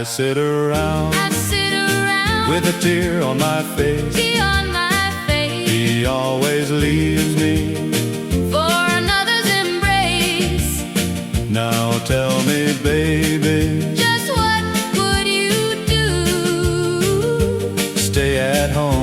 I sit around with a tear on my face. He always leaves me for another's embrace. Now tell me, baby, just what would you do? stay at home